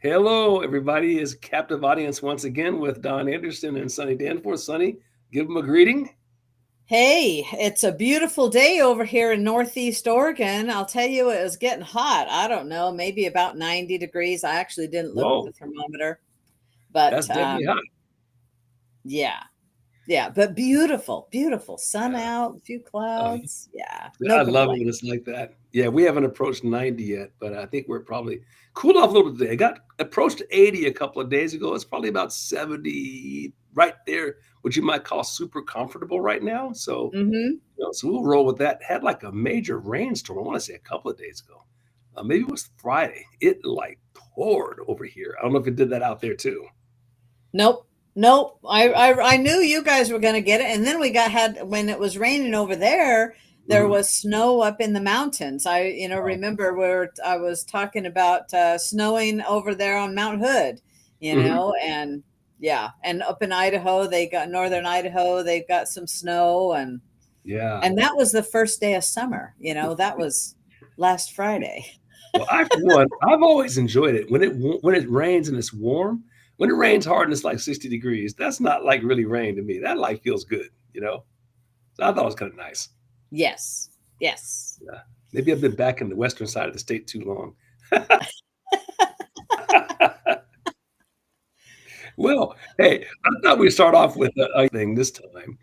Hello, everybody. Is captive audience once again with Don Anderson and Sonny Danforth. Sonny, give them a greeting. Hey, it's a beautiful day over here in Northeast Oregon. I'll tell you, it was getting hot. I don't know, maybe about 90 degrees. I actually didn't look at the Whoa, thermometer, but that's definitely hot. yeah, yeah, but beautiful, beautiful. Sun Yeah. out, a few Oh, clouds. Yeah, yeah, no I love it complaint. when it's like that. Yeah, we haven't approached 90 yet, but I think we're probably cooled off a little bit today. I got approached 80 a couple of days ago. It's probably about 70 right there, what you might call super comfortable right now. So, Hmm. so we'll roll with that. Had like a major rainstorm, I want to say a couple of days ago. Maybe it was Friday. It like poured over here. I don't know if it did that out there too. Nope, nope. I knew you guys were going to get it, and then we got had when it was raining over there. There Mhm. was snow up in the mountains. Remember where I was talking about snowing over there on Mount Hood, Mhm. and yeah, and up in Idaho, they got northern Idaho, they've got some snow, Yeah. and that was the first day of summer. That was last Friday. Well, I for one, I've always enjoyed it when it rains and it's warm. When it rains hard and it's like 60 degrees, that's not like really rain to me. That like feels good. So I thought it was kind of nice. Yes, yes. Yeah. Maybe I've been back in the western side of the state too long. Well, hey, I thought we'd start off with a thing this time.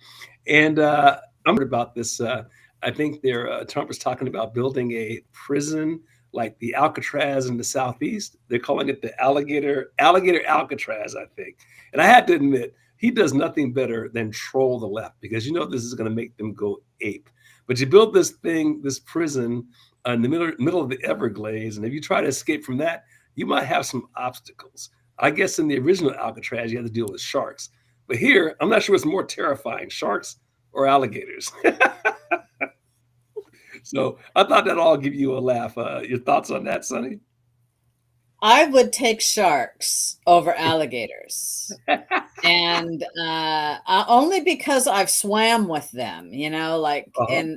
And I'm about this. I think Trump is talking about building a prison like the Alcatraz in the southeast. They're calling it the alligator Alcatraz, I think. And I had to admit, he does nothing better than troll the left because this is going to make them go ape. But you build this prison in the middle of the Everglades, and if you try to escape from that, you might have some obstacles. I guess in the original Alcatraz, you had to deal with sharks. But here, I'm not sure what's more terrifying, sharks or alligators. So I thought that'd all give you a laugh. Your thoughts on that, Sonny? I would take sharks over alligators. And only because I've swam with them, like Uh-huh.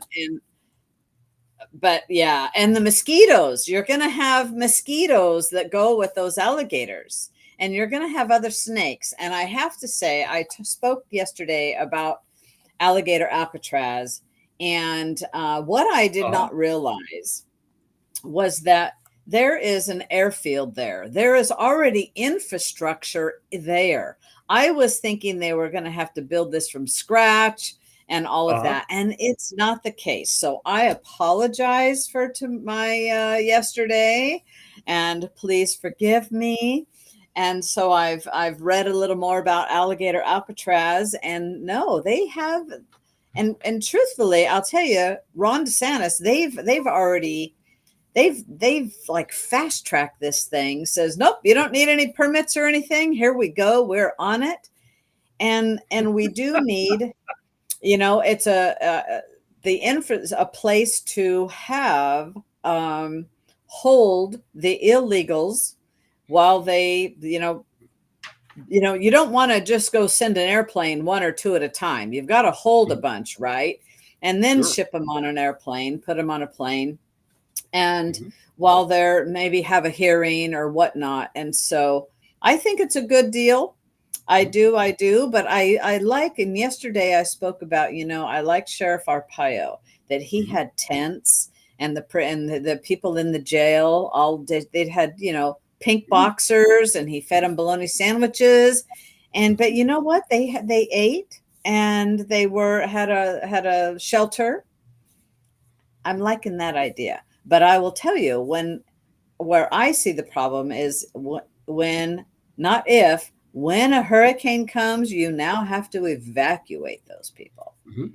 but yeah, and the mosquitoes. You're going to have mosquitoes that go with those alligators, and you're going to have other snakes. And I have to say, spoke yesterday about alligator Alcatraz, and what I did Uh-huh. not realize was that there is an airfield there. There is already infrastructure there. I was thinking they were going to have to build this from scratch and all of Uh-huh. that, and it's not the case. So I apologize for to my yesterday, and please forgive me. And so I've read a little more about alligator Alcatraz, and no, they have. And truthfully, I'll tell you, Ron DeSantis, they've already they've like fast tracked this thing. Says nope, you don't need any permits or anything. Here we go, we're on it. And we do need, it's the a place to have hold the illegals while they, you don't want to just go send an airplane one or two at a time. You've got to hold a Mhm. bunch, right? And then Sure. ship them on an airplane, put them on a plane, and Mhm. while they're maybe have a hearing or whatnot. And so I think it's a good deal. Mhm. I do, but I like, and yesterday I spoke about, I like Sheriff Arpaio, that he Mhm. had tents, and the people in the jail all did, they'd had, pink Mhm. boxers, and he fed them bologna sandwiches. And but you know what? They ate, and they had a shelter. I'm liking that idea. But I will tell you, where I see the problem is when, not if, when a hurricane comes, you now have to evacuate those people. Mhm.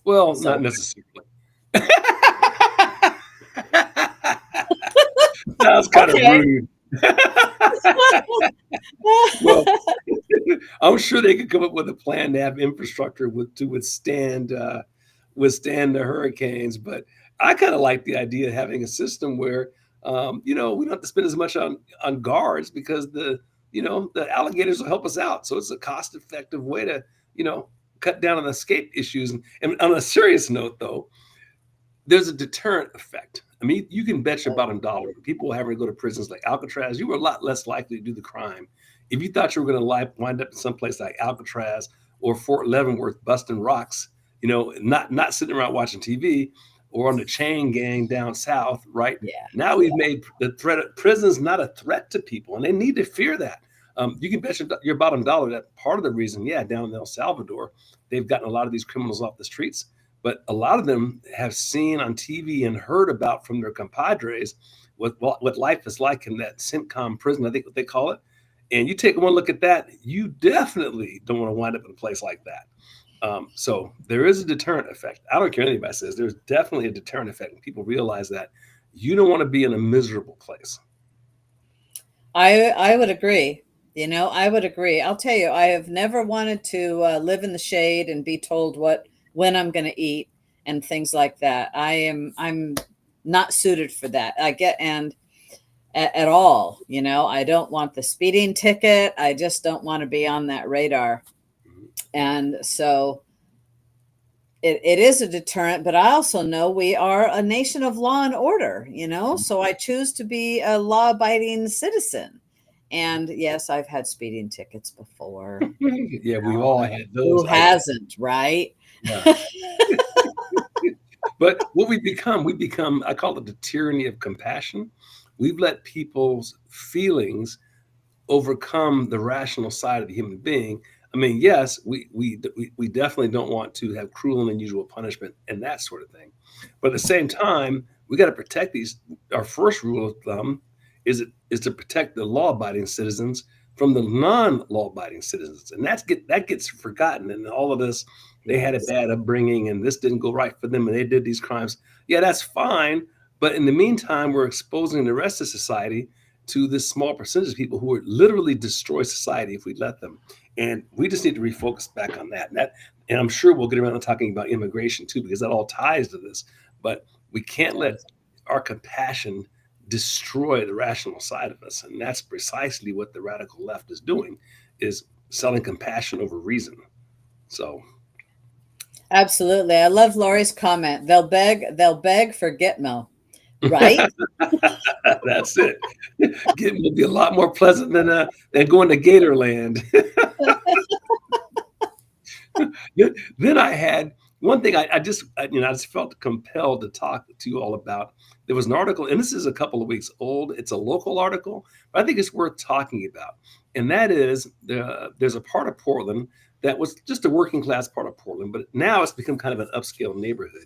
Well, not So, necessarily. That was kind of okay. rude. Well, I'm sure they could come up with a plan to have infrastructure to withstand the hurricanes. But I kind of like the idea of having a system where we don't have to spend as much on guards because the alligators will help us out. So it's a cost effective way to you know cut down on escape issues. And on a serious note, though, there's a deterrent effect. I mean, you can bet your Oh, bottom dollar people having to go to prisons like Alcatraz, you were a lot less likely to do the crime. If you thought you were going to wind up in some place like Alcatraz or Fort Leavenworth busting rocks, not sitting around watching TV, or on the chain gang down south, right? yeah. Now we've made the threat of prisons not a threat to people, and they need to fear that. You can bet your bottom dollar that part of the reason, yeah, down in El Salvador, they've gotten a lot of these criminals off the streets, but a lot of them have seen on TV and heard about from their compadres what life is like in that Simcom prison, I think what they call it. And you take one look at that, you definitely don't want to wind up in a place like that. So there is a deterrent effect. I don't care what anybody says. There's definitely a deterrent effect when people realize that you don't want to be in a miserable place. I would agree. I would agree. I'll tell you, I have never wanted to live in the shade and be told when I'm going to eat and things like that. I'm not suited for that. I get and at all. I don't want the speeding ticket. I just don't want to be on that radar. And so it is a deterrent, but I also know we are a nation of law and order. So I choose to be a law abiding citizen. And yes, I've had speeding tickets before. Yeah, we've all had those. Who hasn't, right? Yeah. But what we become, I call it the tyranny of compassion. We've let people's feelings overcome the rational side of the human being. I mean, yes, we definitely don't want to have cruel and unusual punishment and that sort of thing, but at the same time, we got to protect these. Our first rule of thumb is to protect the law-abiding citizens from the non-law-abiding citizens, and that gets forgotten in all of this. They had a Yes. bad upbringing, and this didn't go right for them, and they did these crimes. Yeah, that's fine, but in the meantime, we're exposing the rest of society to this small percentage of people who would literally destroy society if we let them. And we just need to refocus back on that. And I'm sure we'll get around to talking about immigration too, because that all ties to this. But we can't let our compassion destroy the rational side of us. And that's precisely what the radical left is doing, is selling compassion over reason. So Absolutely. I love Lori's comment. They'll beg for Gitmo, right? that's it. Getting will be a lot more pleasant than going to Gatorland. Then I had one thing I just felt compelled to talk to you all about. There was an article, and this is a couple of weeks old. It's a local article, but I think it's worth talking about. And that is, there's a part of Portland that was just a working class part of Portland, but now it's become kind of an upscale neighborhood.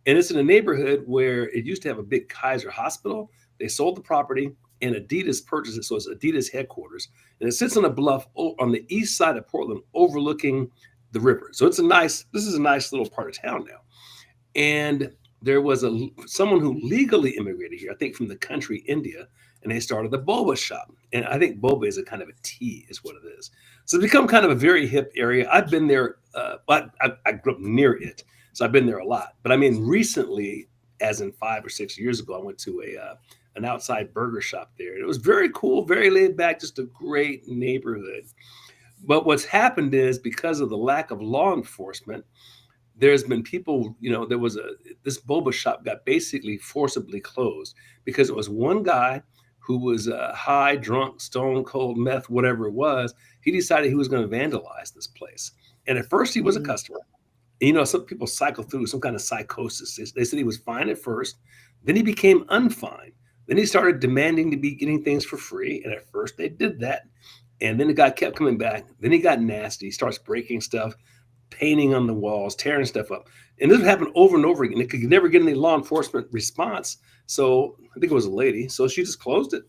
And it's in a neighborhood where it used to have a big Kaiser hospital. They sold the property, and Adidas purchased it. So it's Adidas headquarters. And it sits on a bluff on the east side of Portland overlooking the river. So this is a nice little part of town now. And there was someone who legally immigrated here, I think from the country India, and they started a boba shop. And I think boba is a kind of a tea, is what it is. So it's become kind of a very hip area. I've been there, but I grew up near it, so I've been there a lot. But I mean, recently, as in 5 or 6 years ago, I went to an outside burger shop there. And it was very cool, very laid back, just a great neighborhood. But what's happened is, because of the lack of law enforcement, there's been people, there was this boba shop got basically forcibly closed because it was one guy who was high, drunk, stone cold, meth, whatever it was. He decided he was going to vandalize this place. And at first he was a Mm. customer. Some people cycle through some kind of psychosis. They said he was fine at first, then he became unfine. Then he started demanding to be getting things for free. And at first they did that. And then the guy kept coming back. Then he got nasty. He starts breaking stuff, painting on the walls, tearing stuff up. And this would happen over and over again. It could never get any law enforcement response. So I think it was a lady. So she just closed it.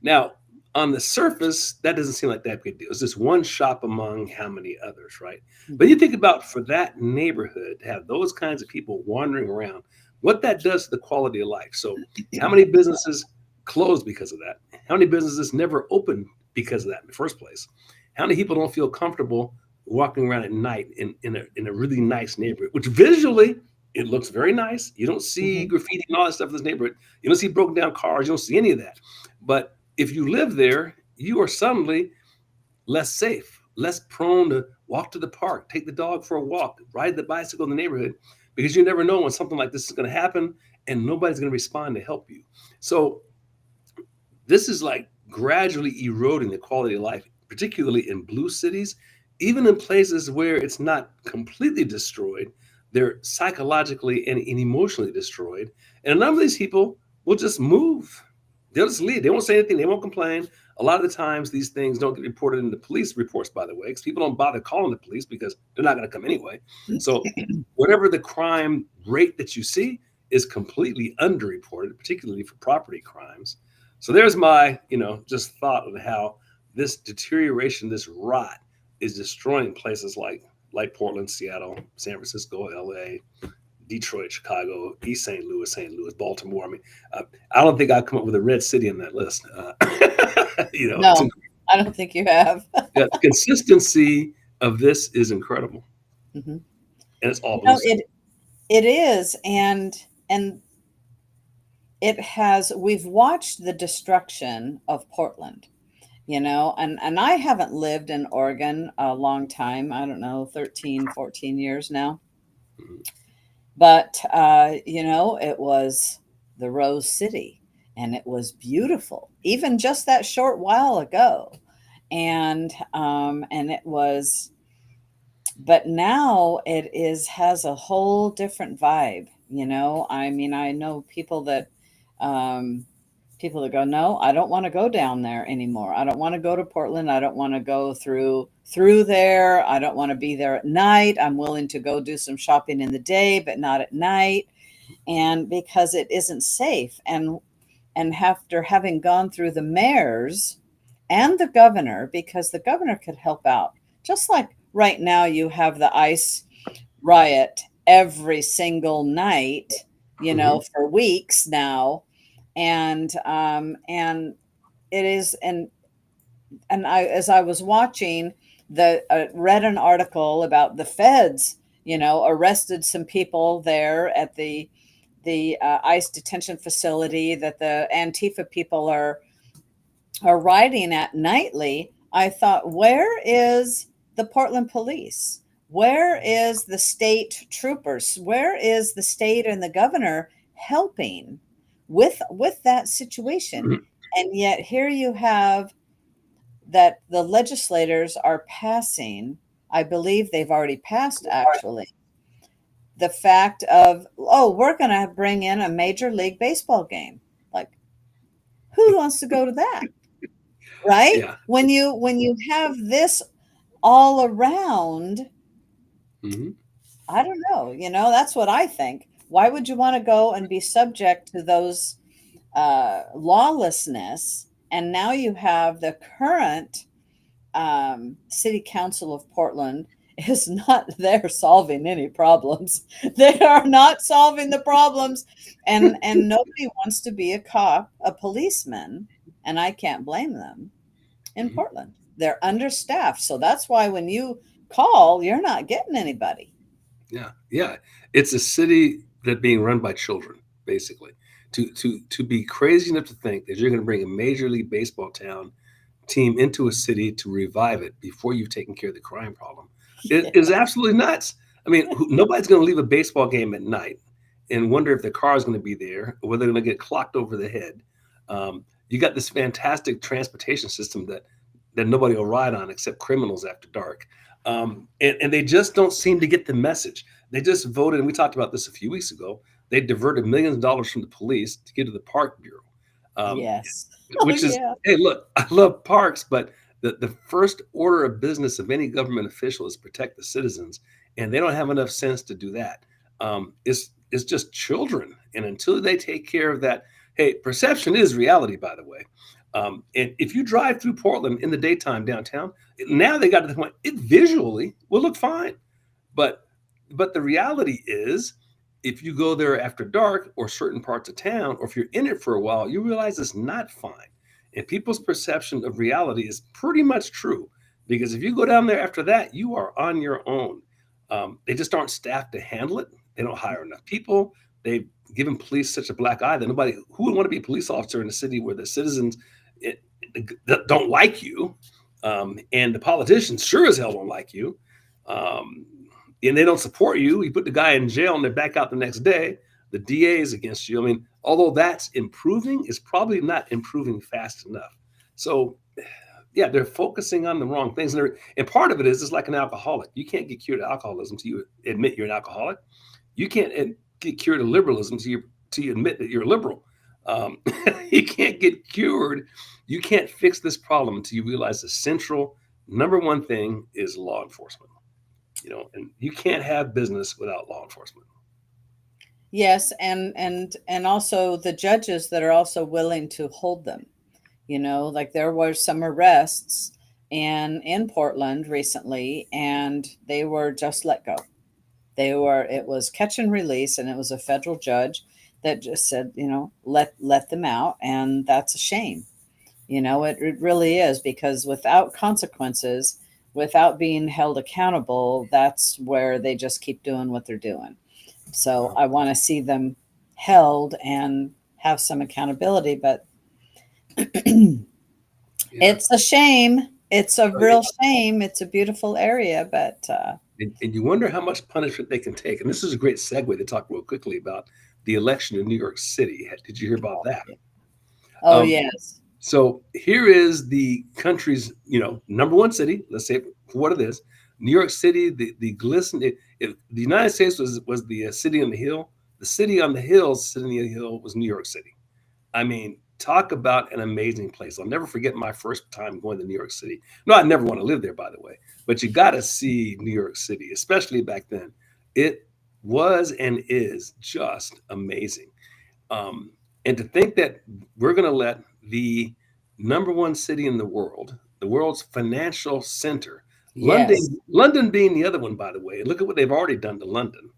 Now, on the surface, that doesn't seem like that big deal. It's just one shop among how many others, right? But you think about, for that neighborhood to have those kinds of people wandering around, what that does to the quality of life. So how many businesses closed because of that? How many businesses never opened because of that in the first place? How many people don't feel comfortable walking around at night in a really nice neighborhood, which visually it looks very nice. You don't see Mhm. graffiti and all that stuff in this neighborhood. You don't see broken down cars. You don't see any of that. But if you live there, you are suddenly less safe, less prone to walk to the park, take the dog for a walk, ride the bicycle in the neighborhood, because you never know when something like this is going to happen. and nobody's going to respond to help you. So this is like gradually eroding the quality of life, particularly in blue cities, even in places where it's not completely destroyed. They're psychologically and emotionally destroyed. And a number of these people will just move. They'll just leave. They won't say anything. They won't complain. A lot of the times, these things don't get reported in the police reports, by the way, because people don't bother calling the police because they're not going to come anyway. So, whatever the crime rate that you see is completely underreported, particularly for property crimes. So there's my, just thought of how this deterioration, this rot, is destroying places like Portland, Seattle, San Francisco, LA, Detroit, Chicago, East St. Louis, Baltimore. I mean, I don't think I've come up with a red city on that list. It's No, I don't think you have. yeah, the consistency of this is incredible, Mhm. and it's all blue No, city. it is, and it has. We've watched the destruction of Portland, and I haven't lived in Oregon a long time. I don't know, 13, 14 years now. Mhm. But it was the Rose City, and it was beautiful, even just that short while ago. And it was, but now it is has a whole different vibe. I mean, I know um, people that go, no, I don't want to go down there anymore. I don't want to go to Portland. I don't want to go through there. I don't want to be there at night. I'm willing to go do some shopping in the day, but not at night. And because it isn't safe. And after having gone through the mayors and the governor, because the governor could help out, just like right now you have the ICE riot every single night, Mhm. for weeks now. And it is, and I, as I was watching, the read an article about the feds, arrested some people there at the ICE detention facility that the Antifa people are riding at nightly. I thought, where is the Portland police? Where is the state troopers? Where is the state and the governor helping with that situation? Mhm. And yet here you have that the legislators are passing, I believe they've already passed actually, the fact of, oh, we're going to bring in a major league baseball game. Like, who wants to go to that? Right? Yeah. When you have this all around, Mhm. I don't know, that's what I think. Why would you want to go and be subject to those lawlessness? And now you have the current city council of Portland is not there solving any problems. They are not solving the problems, and nobody wants to be a cop, a policeman, and I can't blame them in Mhm. Portland. They're understaffed, so that's why when you call, you're not getting anybody. Yeah, yeah. It's a city that being run by children, basically. To be crazy enough to think that you're going to bring a major league baseball team into a city to revive it before you've taken care of the crime problem, it Yeah. is absolutely nuts. I mean, nobody's going to leave a baseball game at night and wonder if the car is going to be there or whether they're going to get clocked over the head. You got this fantastic transportation system that nobody will ride on except criminals after dark. And they just don't seem to get the message. They just voted, and we talked about this a few weeks ago. They diverted millions of dollars from the police to give to the park bureau, um, Yes. Oh, which is, yeah. hey, look, I love parks, but the first order of business of any government official is protect the citizens, and they don't have enough sense to do that. It's just children, and until they take care of that, hey, perception is reality, by the way. And if you drive through Portland in the daytime downtown, now they got to the point it visually will look fine, but the reality is, if you go there after dark or certain parts of town, or if you're in it for a while, you realize it's not fine. And people's perception of reality is pretty much true, because if you go down there after that, you are on your own. They just aren't staffed to handle it. They don't hire enough people. They've given police such a black eye that nobody who would want to be a police officer in a city where the citizens it, don't like you, and the politicians sure as hell don't like you. Um, and they don't support you. You put the guy in jail and they back out the next day. the DA is against you. I mean, although that's improving, it's probably not improving fast enough. So yeah, they're focusing on the wrong things, and part of it is it's like an alcoholic. You can't get cured of alcoholism until you admit you're an alcoholic. You can't get cured of liberalism until you admit that you're liberal. Um, you can't get cured. You can't fix this problem until you realize the central number one thing is law enforcement. And you can't have business without law enforcement. Yes, and also the judges that are also willing to hold them. Like there were some arrests in Portland recently, and they were just let go. It was catch and release, and it was a federal judge that just said, let them out, and that's a shame. It really is, because without consequences, without being held accountable, that's where they just keep doing what they're doing. So I want to see them held and have some accountability, but Yeah. it's a shame. It's a real shame. It's a beautiful area, but And you wonder how much punishment they can take. And this is a great segue to talk real quickly about the election in New York City. Did you hear about that? oh Um, yes, so here is the country's, number one city. Let's say for what it is. New York City, the glisten. If the United States was the city on the hill, the city on the hill, sitting on the hill, was New York City. I mean, talk about an amazing place. I'll never forget my first time going to New York City. No, I never want to live there, by the way. But you got to see New York City, especially back then. It was and is just amazing. Um, and to think that we're going to let the number one city in the world's financial center, yes, London being the other one, by the way. Look at what they've already done to London.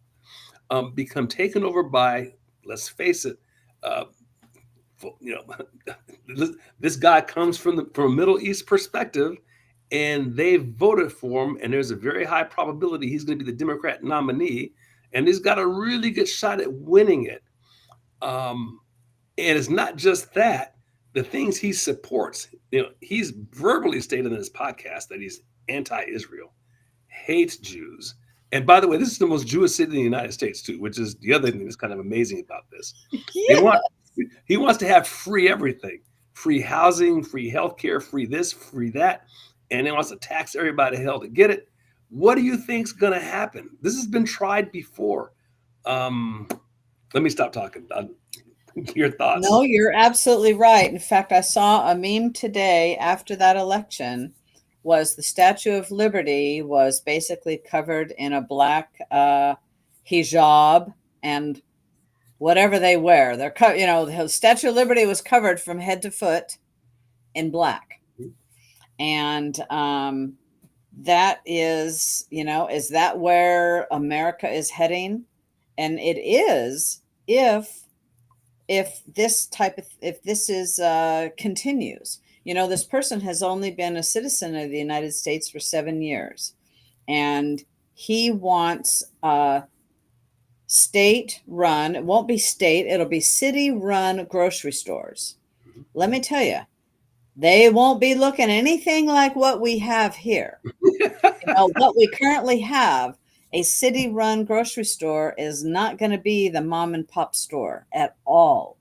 Become taken over by, let's face it, uh, you know, this guy comes from a Middle East perspective, and they voted for him, and there's a very high probability he's going to be the Democrat nominee, and he's got a really good shot at winning it. Um, and it's not just that; the things he supports. He's verbally stated in his podcast that he's anti-Israel, hates Jews. And by the way, this is the most Jewish city in the United States too, which is the other thing that's kind of amazing about this. They yeah. want He wants to have free everything, free housing, free healthcare, free this, free that, and he wants to tax everybody to hell to get it. What do you think's going to happen? This has been tried before. Um, Let me stop talking. Your thoughts? No, you're absolutely right. In fact, I saw a meme today after that election. Was the Statue of Liberty was basically covered in a black hijab and whatever they wear. The Statue of Liberty was covered from head to foot in black, and that is that where America is heading? And it is, if this is continues. This person has only been a citizen of the United States for 7 years, and he wants state run. It won't be state, it'll be city run grocery stores. Let me tell you, they won't be looking anything like what we have here. What we currently have, a city run grocery store, is not going to be the mom and pop store at all.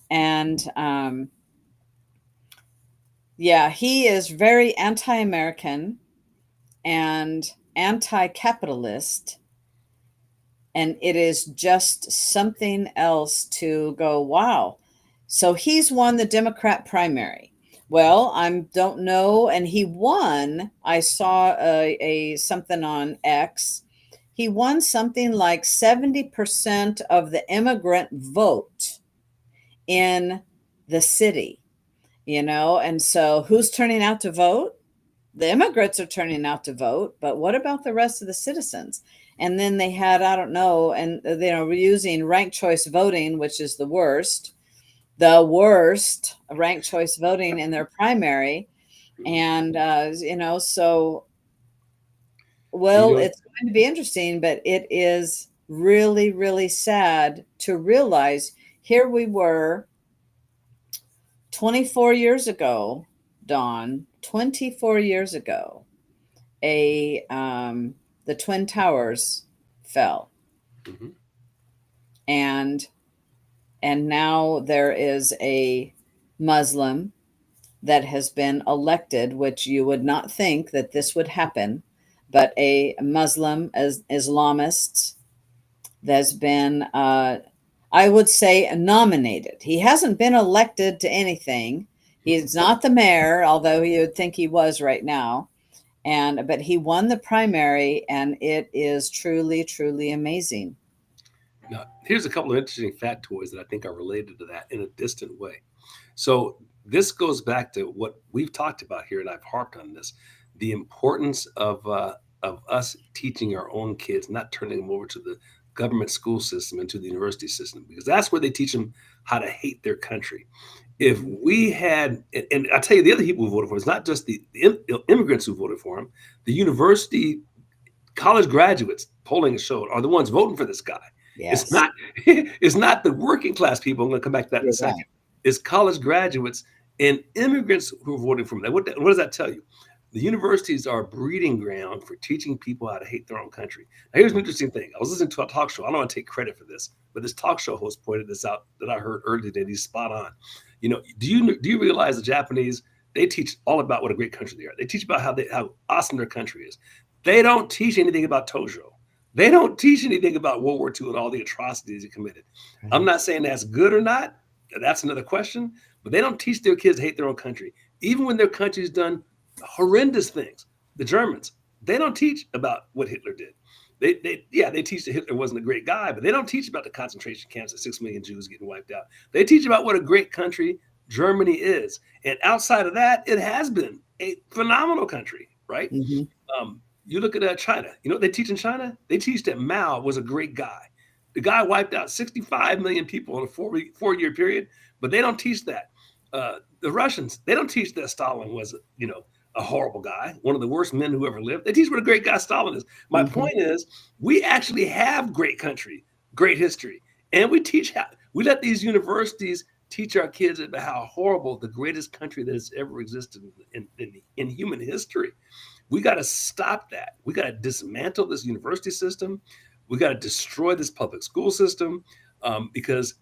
And yeah, he is very anti American and anti capitalist. And it is just something else to go, wow. So he's won the Democrat primary. Well, I don't know. And he won. I saw a something on X. He won something like 70% of the immigrant vote in the city, and so who's turning out to vote? The immigrants are turning out to vote, but what about the rest of the citizens? And then they had, I don't know, and we're using ranked choice voting, which is the worst ranked choice voting in their primary. And so, You well, know, it's going to be interesting, but it is really, really sad to realize here we were 24 years ago, Don, 24 years ago, a the Twin Towers fell. mhm. and now there is a Muslim that has been elected, which you would not think that this would happen, but a Muslim as Islamist that's been, I would say, nominated. He hasn't been elected to anything. He's not the mayor, although you would think he was right now. But he won the primary, and it is truly, truly amazing. Now, here's a couple of interesting factoids that I think are related to that in a distant way. So this goes back to what we've talked about here, and I've harped on this: the importance of us teaching our own kids, not turning them over to the government school system and to the university system, because that's where they teach them how to hate their country. If we had, and I tell you, the other people who voted for him, it's not just the immigrants who voted for him, the university college graduates, polling showed, are the ones voting for this guy. It's Yes, not it's not the working class people. I'm going to come back to that in a you're second. right. It's college graduates and immigrants who are voting for him. What does that tell you? The universities are a breeding ground for teaching people how to hate their own country. Now, here's an interesting thing. I was listening to a talk show. I don't want to take credit for this, but this talk show host pointed this out that I heard earlier today. He's spot on. Do you realize the Japanese, they teach all about what a great country they are. They teach about how awesome their country is. They don't teach anything about Tojo. They don't teach anything about World War II and all the atrocities he committed. I'm Right. not saying that's good or not. That's another question. But they don't teach their kids to hate their own country, even when their country's done horrendous things. The Germans, they don't teach about what Hitler did. They teach that Hitler wasn't a great guy, but they don't teach about the concentration camps and 6 million Jews getting wiped out. They teach about what a great country Germany is, and outside of that, it has been a phenomenal country, right? Hmm. You look at China. You know what they teach in China? They teach that Mao was a great guy. The guy wiped out 65 million people in a 4 year period, but they don't teach that. The Russians, they don't teach that Stalin was, a horrible guy, one of the worst men who ever lived. They teach what a great guy Stalin is. My Hmm. point is, we actually have great country, great history, and we let these universities teach our kids about how horrible the greatest country that has ever existed in human history. We got to stop that. We got to dismantle this university system. We got to destroy this public school system, because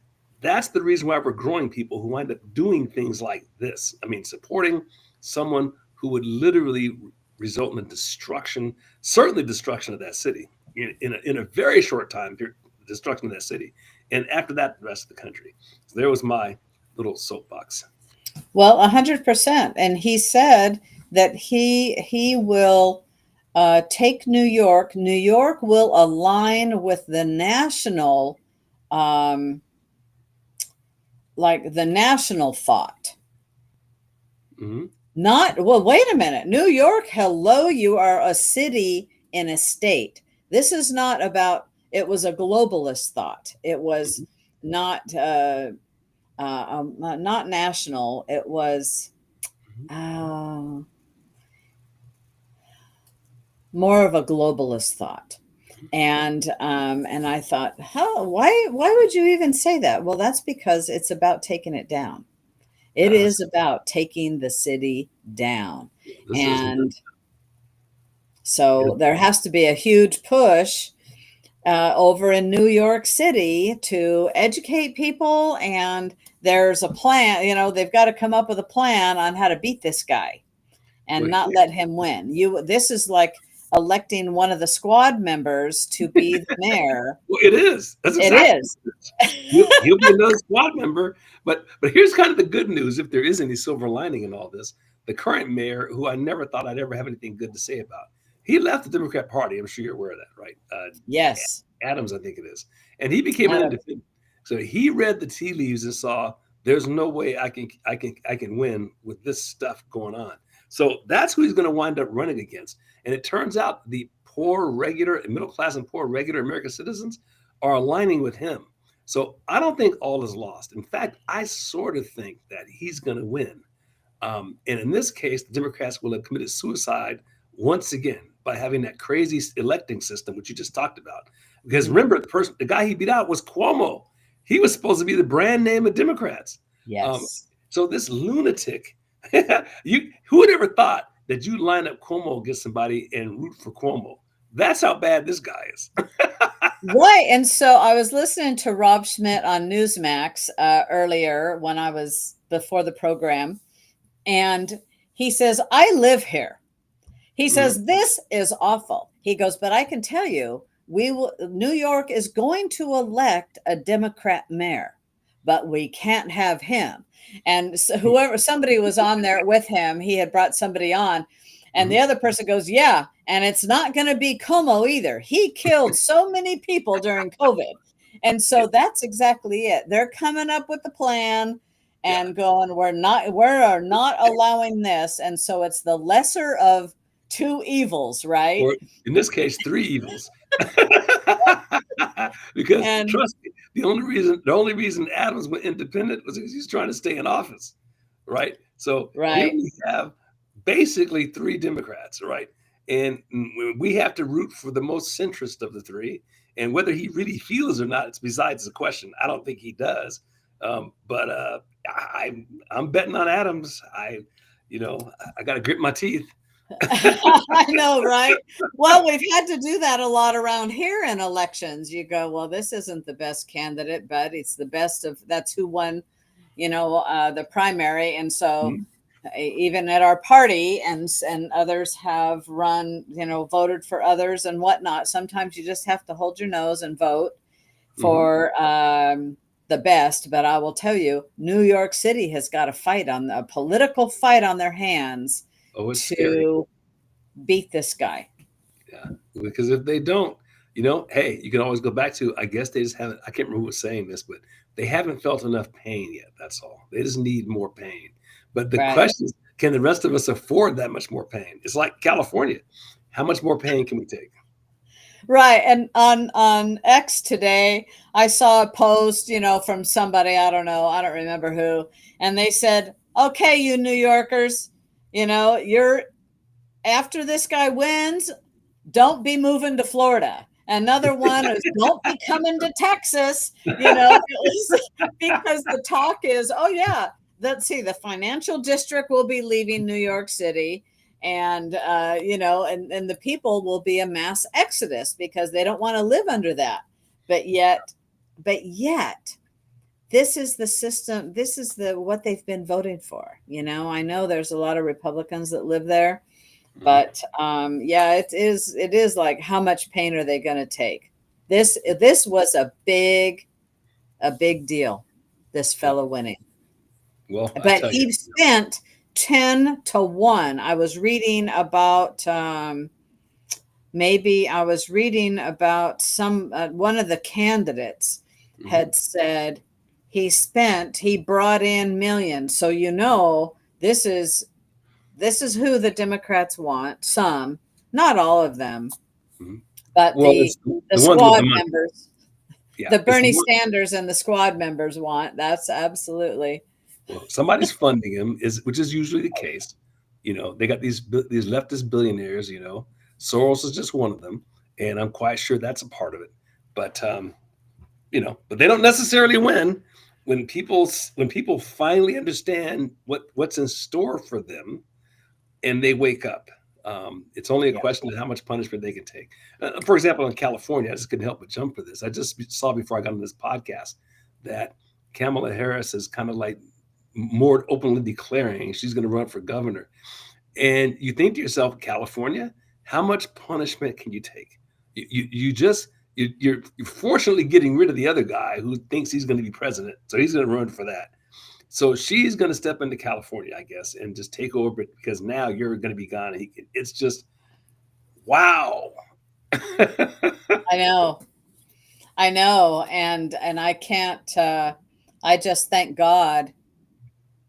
that's the reason why we're growing people who wind up doing things like this. I mean, supporting someone who would literally result in the destruction, certainly destruction of that city in a very short time period, destruction of that city. And after that, the rest of the country. So there was my little soapbox. Well, 100%. And he said that he will take New York. New York will align with the national, um, like the national thought. Hmm. Not, well, wait a minute. New York, hello, you are a city in a state. This is not about, it was a globalist thought. It was Hmm. not, not national. It was, Hmm. uh, more of a globalist thought. And I thought, how, why would you even say that? Well, that's because it's about taking it down. It Uh, is about taking the city down. this is And so there has to be a huge push over in New York City to educate people. And there's a plan, they've got to come up with a plan on how to beat this guy and well, not let him win. This is like electing one of the squad members to be the mayor. well, it is. That's It exactly is. what it is. He'll be another squad member. But here's kind of the good news, if there is any silver lining in all this. The current mayor, who I never thought I'd ever have anything good to say about, he left the Democrat Party. I'm sure you're aware of that, right? Yes. Adams, I think it is, and he became an Adam. independent. So he read the tea leaves and saw there's no way I can win with this stuff going on. So that's who he's going to wind up running against. And it turns out the poor, regular, middle class, and poor, regular American citizens are aligning with him. So I don't think all is lost. In fact, I sort of think that he's going to win. And in this case, the Democrats will have committed suicide once again by having that crazy electing system, which you just talked about. Because Mhm. remember, the guy he beat out was Cuomo. He was supposed to be the brand name of Democrats. Um, Yes. so this lunatic, who would ever thought that you'd line up Cuomo against somebody and root for Cuomo? That's how bad this guy is. Right. And so I was listening to Rob Schmidt on Newsmax earlier when I was before the program, and he says, I live here. He Mhm. says, this is awful. He goes, but I can tell you, New York is going to elect a Democrat mayor, but we can't have him. And so somebody was on there with him, he had brought somebody on, and the Mhm. other person goes, yeah, and it's not going to be Como either. He killed so many people during COVID. And Yeah, so that's exactly it. They're coming up with the plan yeah. and going, we're not allowing this. And so it's the lesser of two evils, right? Or in this case, three evils. Because And trust me, the only reason Adams went independent was because he's trying to stay in office, right? So here right, we have basically three Democrats, right? And we have to root for the most centrist of the three. And whether he really feels or not, it's besides the question. I don't think he does. But I'm betting on Adams. I got to grit my teeth. I know, right? Well, we've had to do that a lot around here in elections. You go, well, this isn't the best candidate, but it's the best of that's who won, the primary. And so Mhm. even at our party and others have run, voted for others and whatnot. Sometimes you just have to hold your nose and vote Mhm. for the best. But I will tell you, New York City has got a political fight on their hands Oh, it's scary. to beat this guy. Yeah, because if they don't, hey, you can always go back to. I guess they just haven't. I can't remember who was saying this, but they haven't felt enough pain yet. That's all. They just need more pain. But the Right. question is, can the rest of us afford that much more pain? It's like California. How much more pain can we take? Right. And on X today, I saw a post, from somebody, I don't know, I don't remember who, and they said, "Okay, you New Yorkers, you're after this guy wins, don't be moving to Florida." Another one is don't be coming to Texas, because the talk is, oh yeah, let's see, the financial district will be leaving New York City, and and the people will be a mass exodus because they don't want to live under that. But yet this is the system, this is the what they've been voting for. I know there's a lot of Republicans that live there, Mhm. but yeah, it is like, how much pain are they going to take? This was a big deal, this Well, fellow winning. well, I But tell you, he spent 10-1. I was reading about maybe I was reading about some one of the candidates mhm, had said he brought in millions. So this is who the Democrats want. Some, not all of them, mhm. but Well, the it's the the ones with the squad money. members, Yeah, the it's the Bernie one. Sanders and the squad members want. That's absolutely Well, somebody's funding him, which is usually the case. They got these leftist billionaires. Soros is just one of them, and I'm quite sure that's a part of it. But but they don't necessarily win when people finally understand what's in store for them and they wake up. It's only a yeah. question of how much punishment they can take. For example, in California, I just couldn't help but jump for this. I just saw before I got on this podcast that Kamala Harris is kind of like more openly declaring she's going to run for governor. And you think to yourself, California, how much punishment can you take? You're fortunately getting rid of the other guy who thinks he's going to be president, so he's going to run for that. So she's going to step into California, I guess, and just take over because now you're going to be gone. It's just wow. I know. I know, and I can't. I just thank God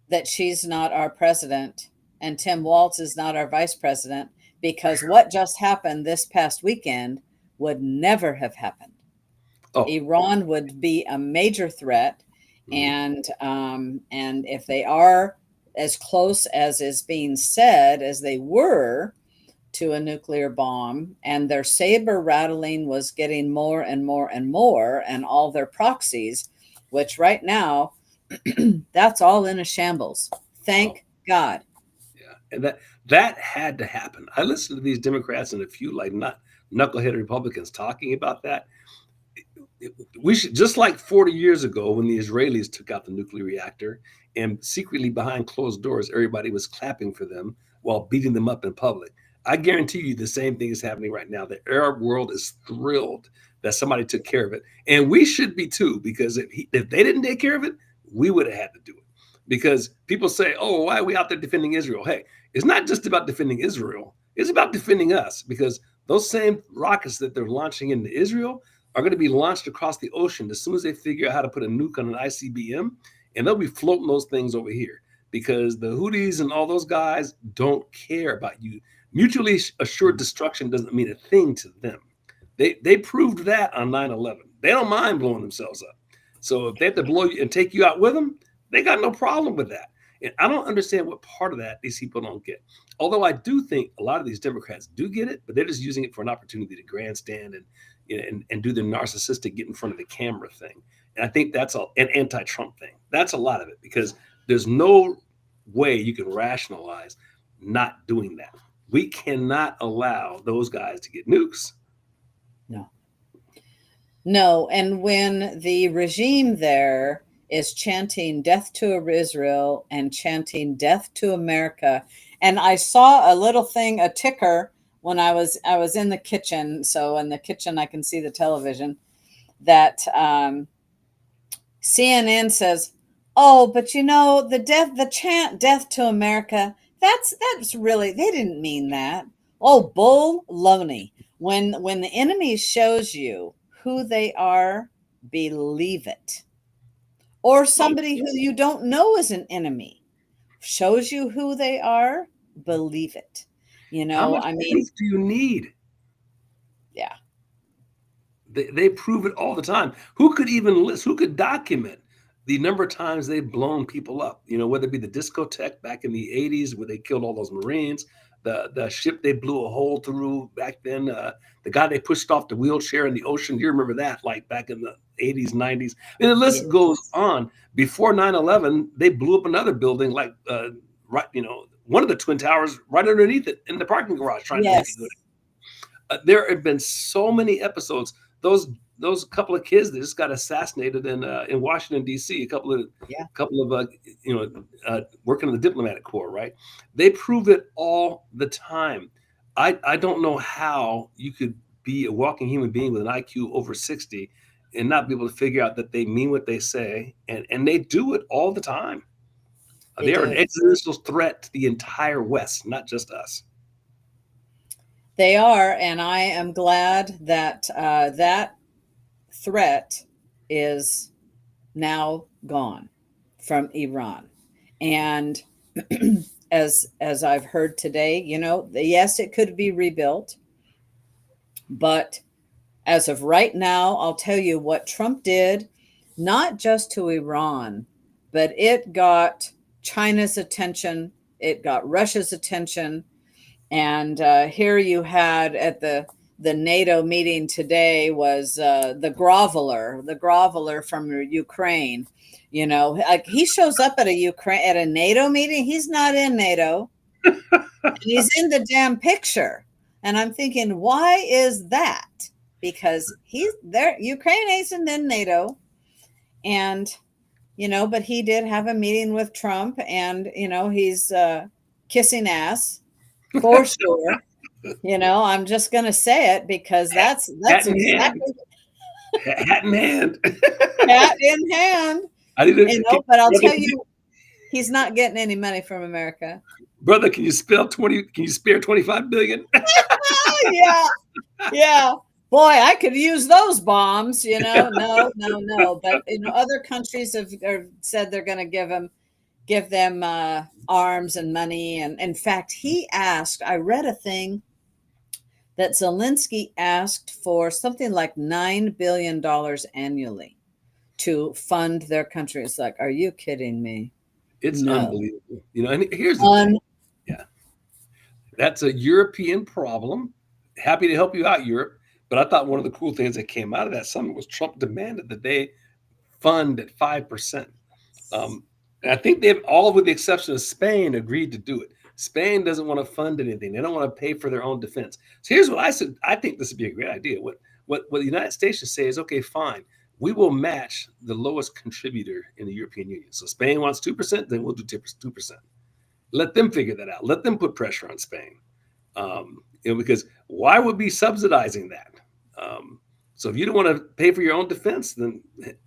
that she's not our president and Tim Walz is not our vice president, because what just happened this past weekend would never have happened. Oh, Iran would be a major threat, mhm, and if they are as close as is being said as they were to a nuclear bomb, and their saber rattling was getting more and more and more, and all their proxies, which right now, that's all in a shambles. oh, Thank God. yeah, and that had to happen. I listened to these Democrats and a few like not knucklehead Republicans talking about that. We should, just like 40 years ago when the Israelis took out the nuclear reactor and secretly behind closed doors, everybody was clapping for them while beating them up in public. I guarantee you the same thing is happening right now. The Arab world is thrilled that somebody took care of it. And we should be too, because if they didn't take care of it, we would have had to do it. Because people say, oh, why are we out there defending Israel? Hey, it's not just about defending Israel, it's about defending us, because those same rockets that they're launching into Israel are going to be launched across the ocean as soon as they figure out how to put a nuke on an ICBM, and they'll be floating those things over here because the Houthis and all those guys don't care about you. Mutually assured destruction doesn't mean a thing to them. They proved that on 9/11. They don't mind blowing themselves up. So if they have to blow you and take you out with them, they got no problem with that. And I don't understand what part of that these people don't get. Although I do think a lot of these Democrats do get it, but they're just using it for an opportunity to grandstand and do the narcissistic get in front of the camera thing. And I think that's an anti-Trump thing. That's a lot of it because there's no way you can rationalize not doing that. We cannot allow those guys to get nukes. No. No, and when the regime there is chanting death to Israel and chanting death to America, and I saw a little thing, a ticker when I was in the kitchen. So in the kitchen I can see the television that CNN says, "Oh, but the chant death to America, that's really they didn't mean that." Oh, bull loney. When the enemy shows you who they are, believe it. Or somebody who you don't know is an enemy shows you who they are, believe it. How much I mean, proof do you need? yeah. They prove it all the time. Who could even list? Who could document the number of times they've blown people up? Whether it be the discotheque back in the '80s where they killed all those Marines, the ship they blew a hole through back then, the guy they pushed off the wheelchair in the ocean. Do you remember that? Like back in the '80s, '90s, and the list goes Yes. on. Before 9/11, they blew up another building, like right, one of the twin towers right underneath it in the parking garage, trying to make it good. Yes. There have been so many episodes. Those couple of kids that just got assassinated in Washington D.C. Yeah, A couple of working in the diplomatic corps, right? They prove it all the time. I don't know how you could be a walking human being with an IQ over 60 and not be able to figure out that they mean what they say, and they do it all the time. they They are an do. existential threat to the entire West, not just us. They are, and I am glad that that threat is now gone from Iran. And as I've heard today, yes, it could be rebuilt, but as of right now, I'll tell you what Trump did, not just to Iran, but it got China's attention, it got Russia's attention, and here you had at the NATO meeting today was the groveler from Ukraine. Like he shows up at a NATO meeting. He's not in NATO, and he's in the damn picture. And I'm thinking, why is that? Because he's there. Ukraine isn't in NATO, and but he did have a meeting with Trump, and he's kissing ass for sure. I'm just going to say it because Hat, that's hat in hand, exactly hat in hand. hat in hand. I need to, But I'll brother, tell you, he's not getting any money from America. brother, can you spell 20? Can you spare 25 billion? Oh, yeah, yeah. Boy, I could use those bombs. No, no, no. But other countries have said they're going to give them arms and money. And in fact, he asked. I read a thing that Zelensky asked for something like $9 billion annually to fund their country. It's like, are you kidding me? It's No. unbelievable. And here's the thing. Yeah, that's a European problem. Happy to help you out, Europe. But I thought one of the cool things that came out of that summit was Trump demanded that they fund at 5%. And I think they've all, with the exception of Spain, agreed to do it. Spain doesn't want to fund anything. They don't want to pay for their own defense. So here's what I said. I think this would be a great idea. what the United States should say is, okay, fine, we will match the lowest contributor in the European Union. So Spain wants 2%, then we'll do 2%. Let them figure that out. Let them put pressure on Spain. Because why would be subsidizing that? Um, so if you don't want to pay for your own defense, then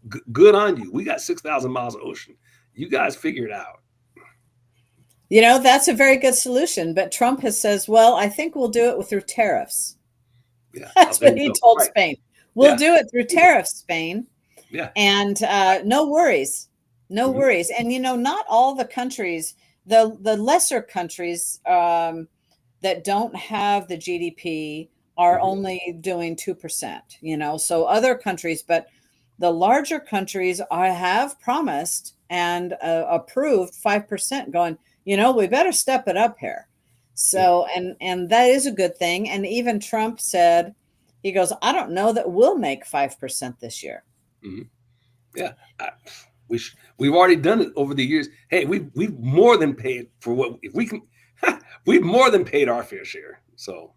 good on you. We got 6,000 miles of ocean. You guys figure it out. That's a very good solution. But Trump has says, well, I think we'll do it through tariffs. Yeah. That's There what you he go. told Right. Spain. We'll Yeah. do it through tariffs, Spain. Yeah. And no worries. No Mhm. worries. And, not all the countries, the lesser countries that don't have the GDP are Mhm. only doing 2%, so other countries, but the larger countries have promised and approved 5%, going, we better step it up here. Yeah. So, and that is a good thing. And even Trump said, he goes, I don't know that we'll make 5% this year. Mhm. Yeah. We've already done it over the years. Hey, we've more than paid for what if we can. We've more than paid our fair share. So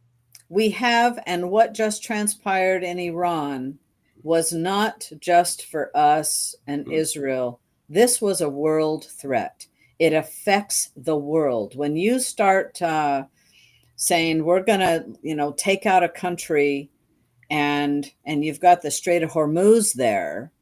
We have, and what just transpired in Iran was not just for us and mhm. Israel. This was a world threat. It affects the world. When you start saying we're going to, take out a country, and you've got the Strait of Hormuz there,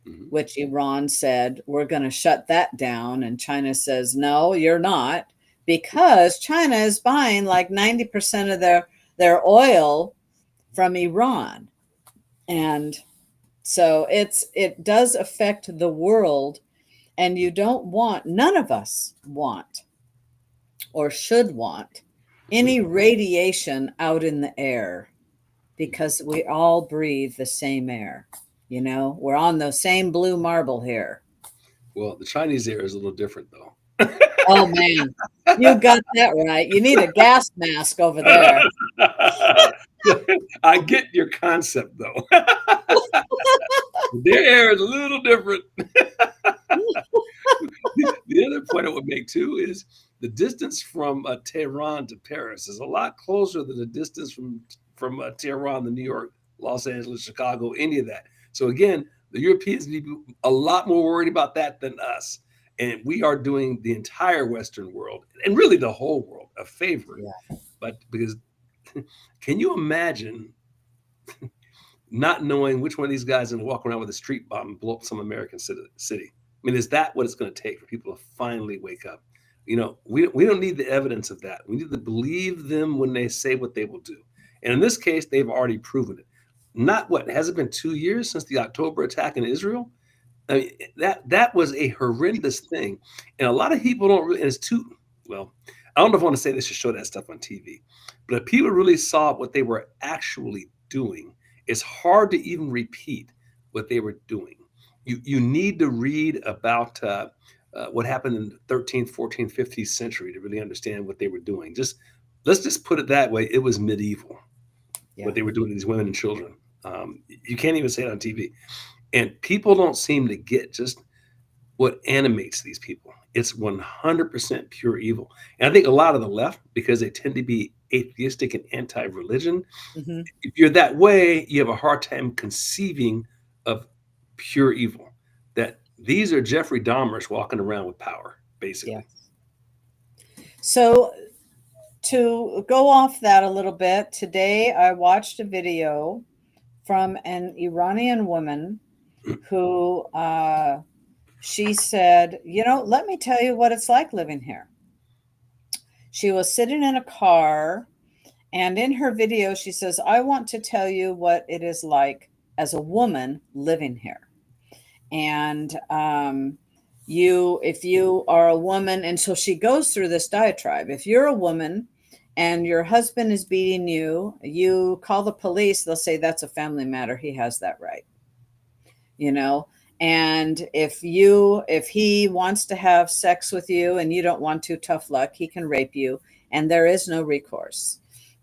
Mhm. which Iran said we're going to shut that down, and China says no, you're not, because China is buying like 90% of their oil from Iran. And so it does affect the world, and you don't want, none of us want or should want Mhm. any radiation out in the air, because we all breathe the same air. We're on the same blue marble here. Well, the Chinese air is a little different, though. Oh man, you got that right. You need a gas mask over there. I get your concept, though. Their air is a little different. The other point I would make too is the distance from Tehran to Paris is a lot closer than the distance from Tehran to New York, Los Angeles, Chicago, any of that. So again, the Europeans need to be a lot more worried about that than us, and we are doing the entire Western world and really the whole world a favor. Yeah. But because can you imagine not knowing which one of these guys is going to walk around with a street bomb and blow up some American city? I mean, is that what it's going to take for people to finally wake up? We don't need the evidence of that. We need to believe them when they say what they will do. And in this case, they've already proven it. Not what has it been 2 years since the October attack in Israel? I mean, that was a horrendous thing, and a lot of people don't really. And it's too well. I don't know if I want to say this to show that stuff on TV, but if people really saw what they were actually doing, it's hard to even repeat what they were doing. You need to read about what happened in the 13th, 14th, 15th century to really understand what they were doing. Just let's just put it that way. It was medieval Yeah. what they were doing to these women and children. You can't even say it on TV, and people don't seem to get just what animates these people. It's 100% pure evil. And I think a lot of the left, because they tend to be atheistic and anti religion, Hmm. if you're that way, you have a hard time conceiving of pure evil. That these are Jeffrey Dahmers walking around with power, Yeah. basically. So to go off that a little bit, today I watched a video from an Iranian woman who she said, let me tell you what it's like living here. She was sitting in a car, and in her video, she says, I want to tell you what it is like as a woman living here. And if you are a woman, and so she goes through this diatribe. If you're a woman and your husband is beating you, you call the police, they'll say that's a family matter. He has that right, you know. And if he wants to have sex with you and you don't want to, tough luck, he can rape you, and there is no recourse.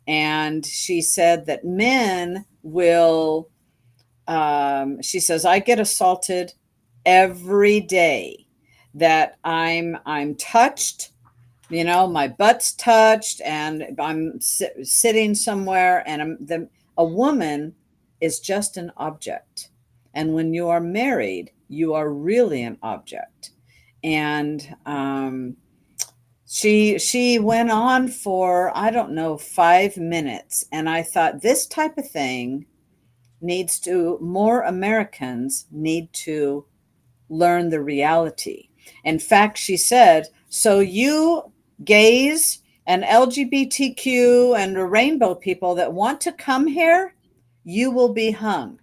And she said that men will, she says, I get assaulted every day, that I'm touched, my butt's touched, and I'm sitting somewhere, and a woman is just an object. And when you are married, you are really an object. And she went on for, I don't know, 5 minutes, and I thought this type of thing needs to, more Americans need to learn the reality. In fact, she said, so you gays and LGBTQ and rainbow people that want to come here, you will be hung.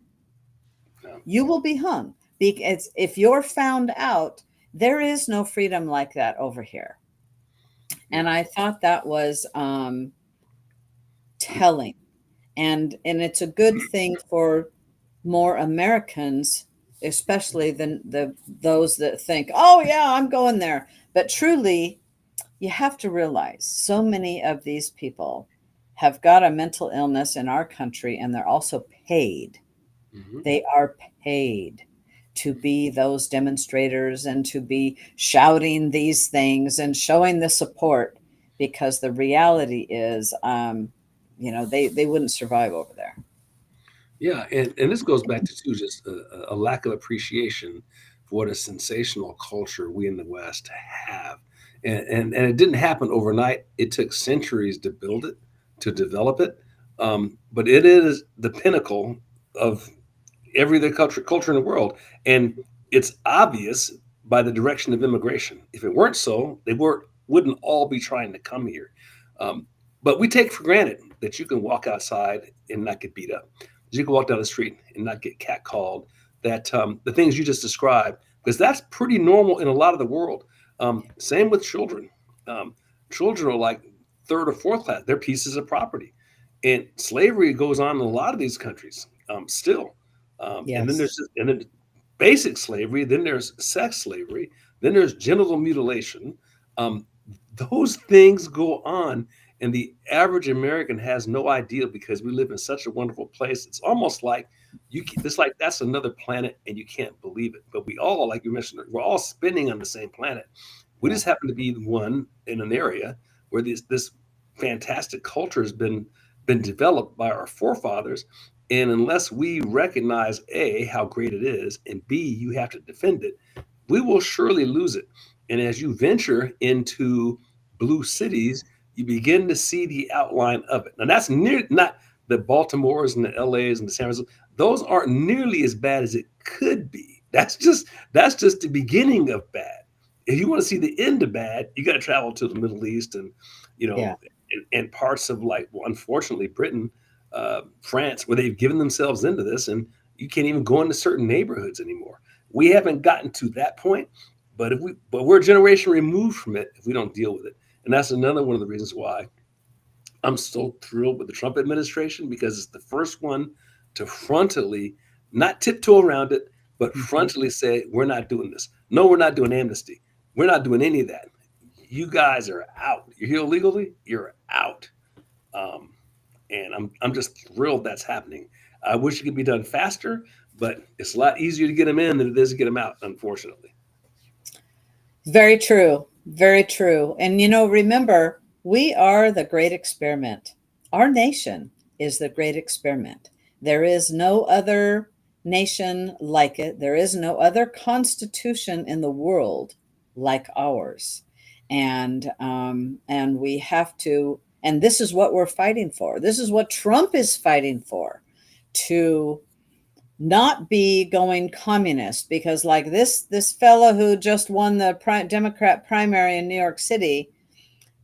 Yeah. You will be hung, because if you're found out, there is no freedom like that over here. Yeah. And I thought that was telling. And it's a good thing for more Americans, especially than those that think, oh yeah, I'm going there. But truly, you have to realize so many of these people have got a mental illness in our country, and they're also paid. Hmm. They are paid to be those demonstrators and to be shouting these things and showing the support, because the reality is, they wouldn't survive over there. Yeah, and this goes back to too just a lack of appreciation for what a sensational culture we in the West have, and it didn't happen overnight. It took centuries to build it, to develop it, but it is the pinnacle of every other culture in the world, and it's obvious by the direction of immigration. If it weren't so, they wouldn't all be trying to come here. Um, but we take for granted that you can walk outside and not get beat up. You can walk down the street and not get catcalled. That the things you just described, because that's pretty normal in a lot of the world. Same with children. Um, Children are like third or fourth class. They're pieces of property, and slavery goes on in a lot of these countries still. And then Yes. basic slavery. Then there's sex slavery. Then there's genital mutilation. Um, those things go on, and the average American has no idea because we live in such a wonderful place. It's almost like it's like that's another planet, and you can't believe it. But we all, like you mentioned, we're all spinning on the same planet. We Yeah. just happen to be the one in an area where this fantastic culture has been developed by our forefathers. And unless we recognize A, how great it is, and B, you have to defend it, we will surely lose it. And as you venture into blue cities, you begin to see the outline of it. Now, that's not the Baltimores and the LAs and the San Francisco. Those aren't nearly as bad as it could be. That's just the beginning of bad. If you want to see the end of bad, you got to travel to the Middle East and you Yeah. know and parts of, like, well, unfortunately, Britain, France, where they've given themselves into this, and you can't even go into certain neighborhoods anymore. We haven't gotten to that point, but we're a generation removed from it if we don't deal with it. And that's another one of the reasons why I'm so thrilled with the Trump administration, because it's the first one to frontally, not tiptoe around it, but Mhm. frontally say, we're not doing this. No, we're not doing amnesty. We're not doing any of that. You guys are out. You're here illegally, you're out. Um, and I'm just thrilled that's happening. I wish it could be done faster, but it's a lot easier to get them in than it is to get them out, unfortunately. Very true. Very true. And remember, we are the great experiment. Our nation is the great experiment. There is no other nation like it. There is no other constitution in the world like ours. And we have to, and this is what we're fighting for. This is what Trump is fighting for, to not be going communist, because like this fellow who just won the Democrat primary in New York City,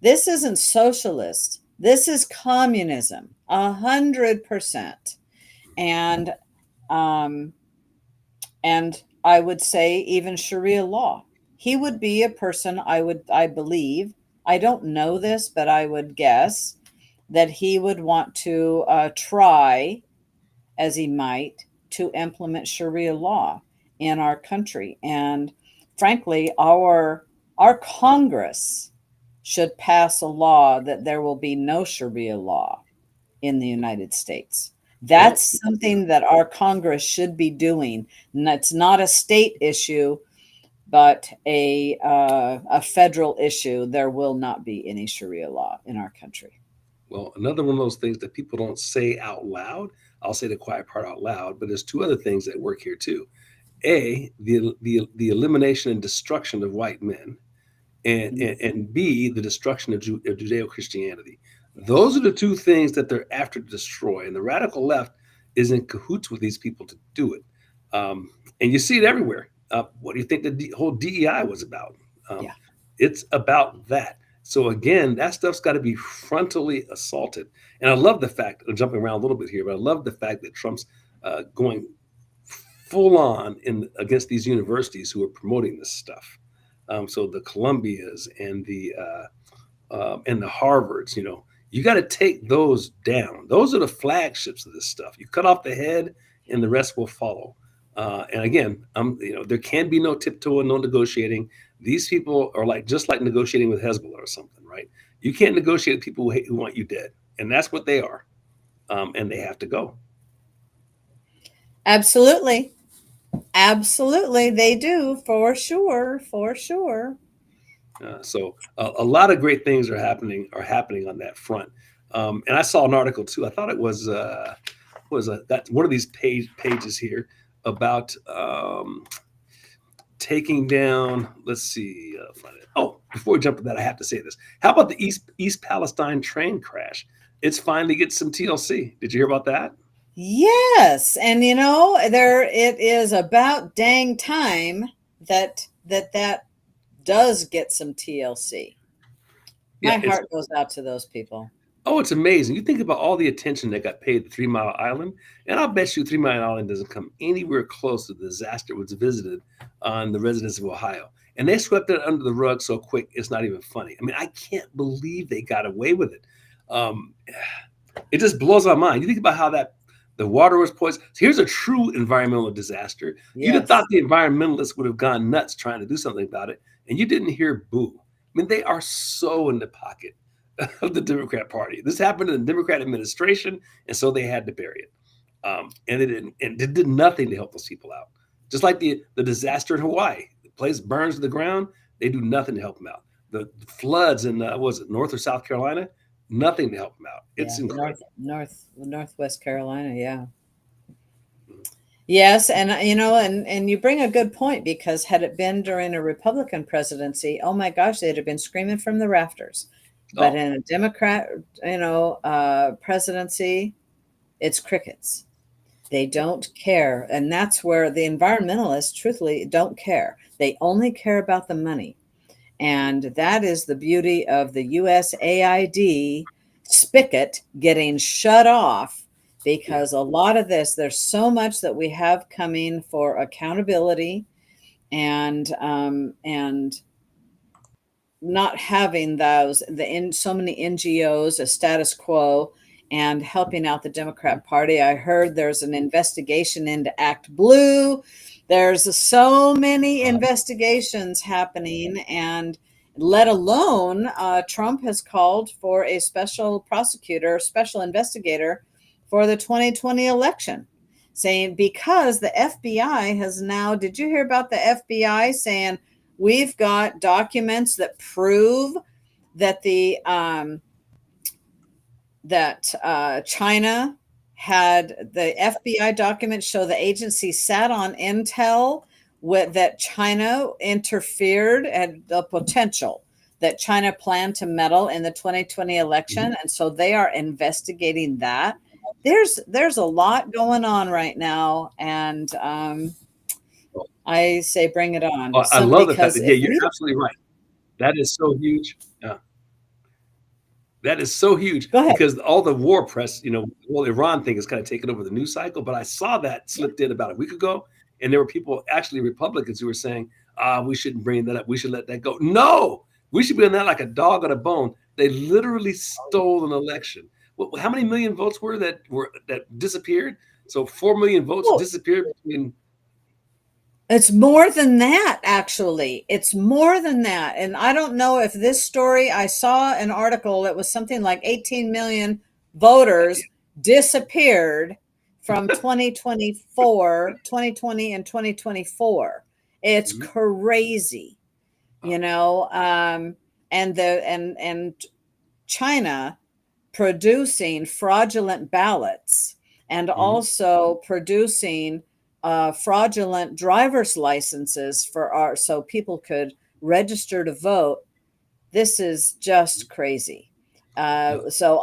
this isn't socialist, this is communism, 100%. And um and I would say even Sharia law. He would be a person, I believe, I don't know this, but I would guess that he would want to try, as he might, to implement Sharia law in our country. And frankly, our Congress should pass a law that there will be no Sharia law in the United States. Well, That's something that our Congress should be doing. And it's not a state issue, but a federal issue. There will not be any Sharia law in our country. Well, another one of those things that people don't say out loud. I'll say the quiet part out loud, but there's two other things that work here too. A, the elimination and destruction of white men, and B, the destruction of, of Judeo Christianity. Those are the two things that they're after to destroy. And the radical left is in cahoots with these people to do it. And you see it everywhere. What do you think the whole DEI was about? Um, Yeah. it's about that. So again, that stuff's got to be frontally assaulted. And I love the fact, I'm jumping around a little bit here, but I love the fact that Trump's going full on in against these universities who are promoting this stuff. So the Columbias and the Harvards, you got to take those down. Those are the flagships of this stuff. You cut off the head, and the rest will follow. And again, there can be no tiptoe and no negotiating. These people are like just like negotiating with Hezbollah or something, right? You can't negotiate with people who want you dead, and that's what they are, and they have to go. Absolutely. Absolutely. They do, for sure. For sure. So a lot of great things are happening on that front. And I saw an article too. I thought it was that one of these pages here about taking down. Let's see. Find it. Oh, before we jump to that, I have to say this. How about the East Palestine train crash? It's finally getting some TLC. Did you hear about that? Yes, and there it is about dang time that does get some TLC. Yeah, My it's heart goes out to those people. Oh, it's amazing. You think about all the attention that got paid to 3 Mile Island, and I'll bet you 3 Mile Island doesn't come anywhere close to the disaster it was visited on the residents of Ohio. And they swept it under the rug so quick, it's not even funny. I mean, I can't believe they got away with it. Um, it just blows my mind. You think about how the water was poisoned. So here's a true environmental disaster. You'd have thought Yes. the environmentalists would have gone nuts trying to do something about it, and you didn't hear boo. I mean, they are so in the pocket of the Democrat Party. This happened in the Democrat administration, and so they had to bury it. And it did nothing to help those people out. Just like the disaster in Hawaii, the place burns to the ground. They do nothing to help them out. The floods in was it North or South Carolina? Nothing to help them out. It's Yeah, incredible. Northwest Carolina, yeah. Yes, and and you bring a good point, because had it been during a Republican presidency, oh my gosh, they'd have been screaming from the rafters. But Oh, in a Democrat, presidency, it's crickets. They don't care, and that's where the environmentalists, truthfully, don't care. They only care about the money, and that is the beauty of the USAID spigot getting shut off, yeah. because a lot of this, there's so much that we have coming for accountability, and not having so many NGOs, a status quo, and helping out the Democrat Party. I heard there's an investigation into Act Blue. There's so many Uh, investigations happening, and let alone Trump has called for a special prosecutor, special investigator for the 2020 election, saying because the FBI has now, did you hear about the FBI saying, we've got documents that prove that China had, the FBI documents show the agency sat on intel that China interfered, and the potential that China planned to meddle in the 2020 election, mhm. and so they are investigating that. There's a lot going on right now, and I say bring it on. I Some love the fact because that yeah, if you're we don't, absolutely right. That is so huge. Yeah. That is so huge go ahead. because all the war press, well, Iran thing is kind of taken over the news cycle. But I saw that Yeah. slipped in about a week ago, and there were people, actually Republicans, who were saying, we shouldn't bring that up. We should let that go. No, we should be on that like a dog on a bone. They literally stole an election. Well, how many million votes that disappeared? So 4 million votes Oh, disappeared between. it's more than that, actually. It's more than that. And I don't know if this story, I saw an article that was something like 18 million voters disappeared from 2020 and 2024. It's Mhm. crazy, you Oh, know. And China producing fraudulent ballots and Mhm. also producing fraudulent driver's licenses for our so people could register to vote. This is just crazy. No, So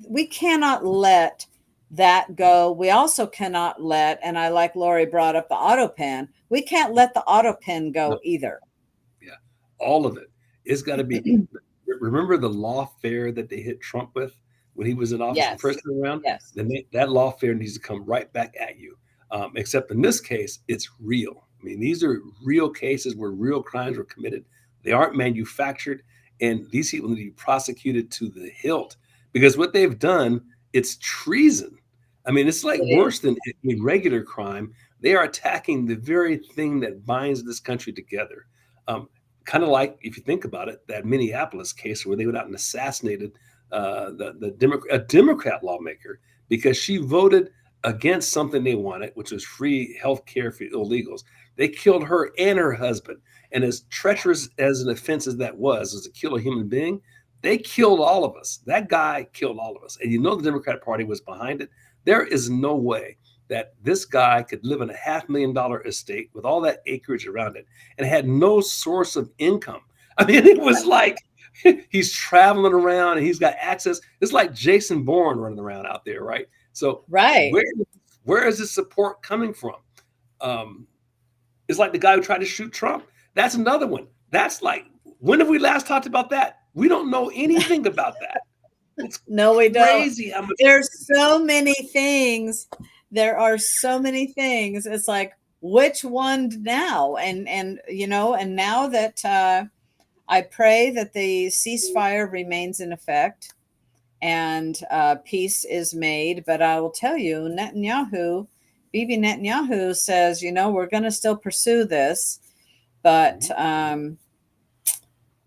we cannot let that go. We also cannot let, and I like Lori brought up the auto pen, we can't let the auto pen no, go either. yeah, all of it. It's got to be. Remember the lawfare that they hit Trump with when he was in office the first Yes. time around? Yes. That lawfare needs to come right back at you. Except in this case, it's real. I mean, these are real cases where real crimes were committed. They aren't manufactured, and these people need to be prosecuted to the hilt because what they've done, it's treason. I mean, it's like It worse is. than a regular crime. They are attacking the very thing that binds this country together. Um, Kind of like, if you think about it, that Minneapolis case where they went out and assassinated a Democrat lawmaker because she voted against something they wanted, which was free health care for illegals. They killed her and her husband. And as treacherous as an offense as that was, as to kill a human being, they killed all of us. That guy killed all of us. And you know the Democratic Party was behind it. There is no way that this guy could live in a $500,000 estate with all that acreage around it and had no source of income. I mean, it was like he's traveling around and he's got access. It's like Jason Bourne running around out there, right? So Right. where is this support coming from? Um, it's like the guy who tried to shoot Trump. That's another one. That's like, when have we last talked about that? We don't know anything about that. It's No, we don't. crazy how much. There's so many things. There are so many things. It's like, which one now? And and now that I pray that the ceasefire remains in effect and peace is made. But I will tell you, Bibi Netanyahu says, we're going to still pursue this, but Mhm.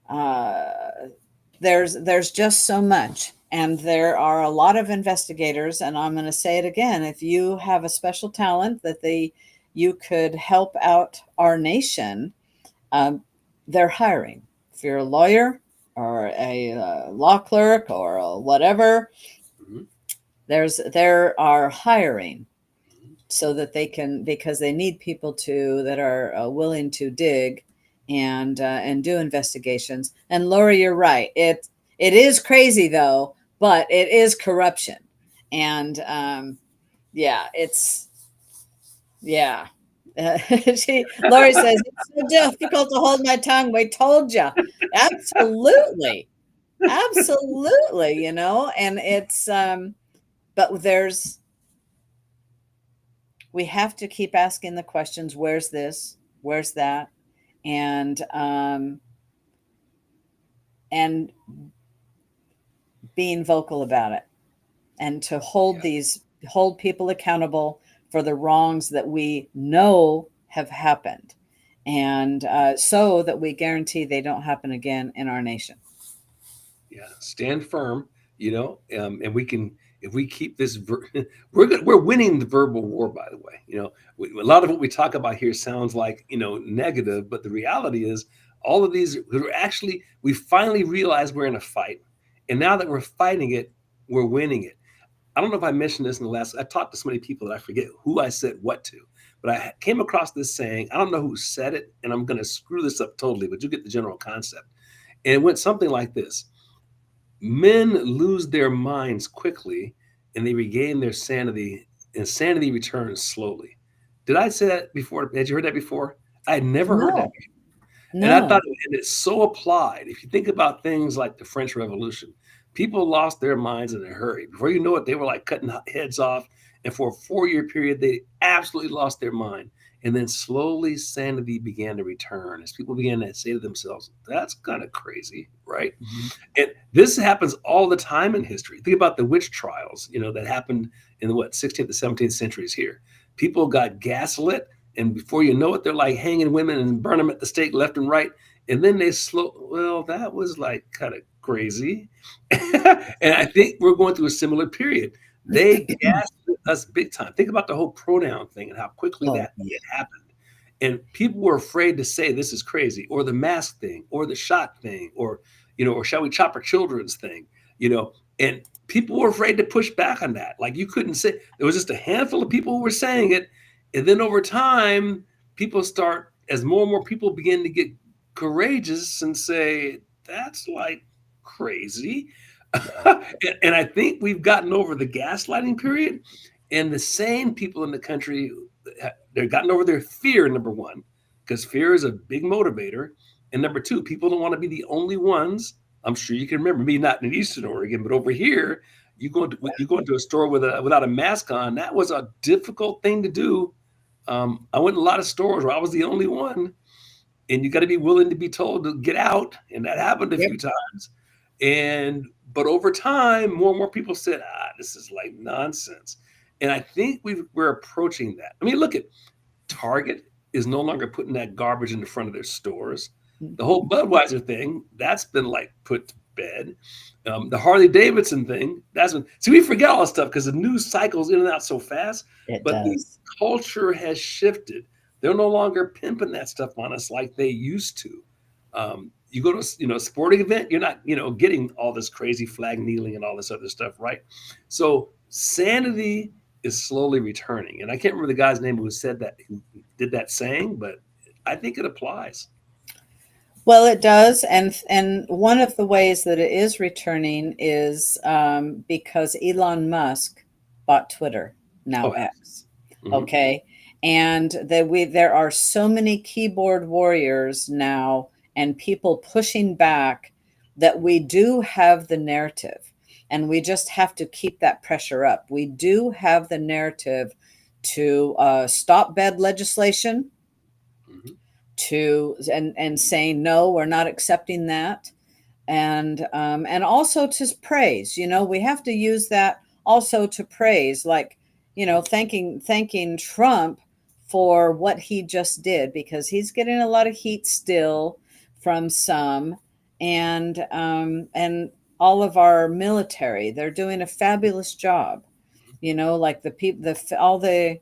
uh, there's just so much, and there are a lot of investigators. And I'm going to say it again: if you have a special talent that you could help out our nation, um, they're hiring. If you're a lawyer or a law clerk or a whatever, Mhm. there are hiring Mhm. so that they can, because they need people to that are willing to dig and do investigations. And Lori, you're right. It is crazy though, but it is corruption, and yeah, it's yeah. Lori says it's so difficult to hold my tongue. We told you, absolutely, absolutely. And it's but we have to keep asking the questions. Where's this? Where's that? And and being vocal about it, and to Yeah. hold people accountable for the wrongs that we know have happened, and so that we guarantee they don't happen again in our nation. Yeah, stand firm, and we can, if we keep this, we're good, we're winning the verbal war. By the way, a lot of what we talk about here sounds like negative, but the reality is all of these we're actually we finally realize we're in a fight, and now that we're fighting it, we're winning it. I don't know if I mentioned this in the last. I talked to so many people that I forget who I said what to, but I came across this saying. I don't know who said it, and I'm going to screw this up totally, but you get the general concept. And it went something like this: men lose their minds quickly and they regain their sanity, and sanity returns slowly. Did I say that before? Had you heard that before? I had never heard that No, before. And I thought, no. and it's so applied. If you think about things like the French Revolution, people lost their minds in a hurry. Before you know it, they were like cutting heads off. And for a 4 year period, they absolutely lost their mind. And then slowly sanity began to return as people began to say to themselves, that's kind of crazy, right? Mhm. And this happens all the time in history. Think about the witch trials, that happened in the 16th to 17th centuries here. People got gaslit, and before you know it, they're like hanging women and burn them at the stake left and right. And then well, that was like kind of crazy. And I think we're going through a similar period. They gaslit us big time. Think about the whole pronoun thing and how quickly Oh that yeah. it happened. And people were afraid to say this is crazy, or the mask thing, or the shot thing, or shall we chop our children's thing. you know, and people were afraid to push back on that. Like you couldn't say there was just a handful of people who were saying it, and then over time, people start as more and more people begin to get courageous and say that's like crazy. Yeah. And I think we've gotten over the gaslighting period, and the sane people in the country, they've gotten over their fear. Number one, because fear is a big motivator, and number two, people don't want to be the only ones. I'm sure you can remember me not in Eastern Oregon, but over here, you go into a store without a mask on. That was a difficult thing to do. I went in a lot of stores where I was the only one, and you got to be willing to be told to get out, and that happened a Yep. few times. And but over time, more and more people said, this is like nonsense. And I think we're approaching that. I mean, look at Target is no longer putting that garbage in the front of their stores. The whole Budweiser thing, that's been like put to bed. The Harley Davidson thing, that's been, see, we forget all this stuff because the news cycles in and out so fast, It but the does. culture has shifted. They're no longer pimping that stuff on us like they used to. You go to a sporting event, you're not getting all this crazy flag kneeling and all this other stuff, right? So sanity is slowly returning, and I can't remember the guy's name who said that, who did that saying, but I think it applies. Well, it does, and one of the ways that it is returning is because Elon Musk bought Twitter, now Oh, X. mm-hmm, Okay, and there are so many keyboard warriors now, and people pushing back that we do have the narrative, and we just have to keep that pressure up. We do have the narrative to stop bad legislation, mm-hmm, to and saying no, we're not accepting that, and also to praise. We have to use that also to praise, like thanking Trump for what he just did, because he's getting a lot of heat still from some, and all of our military, they're doing a fabulous job. Like the people, all the